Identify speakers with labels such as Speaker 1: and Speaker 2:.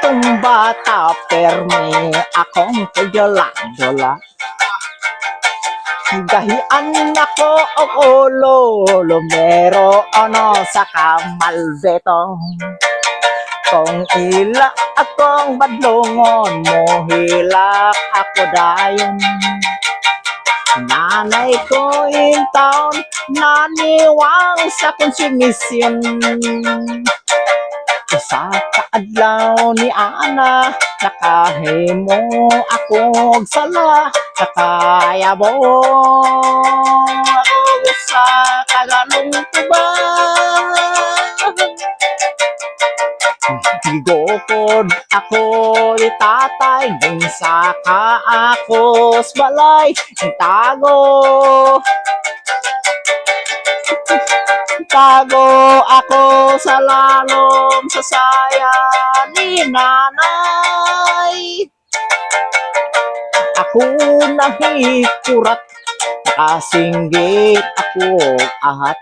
Speaker 1: itong bata, permi akong kagala-gala. Gahian ako o ulo, lumero ano sa kamalbeto. Kung ila akong badlongon mo, hilak ako dayon. Nanay ko in town, naniwang sa konsumisyon. Sa kaadlaw ni Ana, nakahimo ako sala, nakayabo ako sa kagalong tuban. Gigokod ako ni tatay, nung saka ako sa balay, tago ako sa lalom sa saya ni nanay. Ako nahikurat, nakasinggit ako ahat.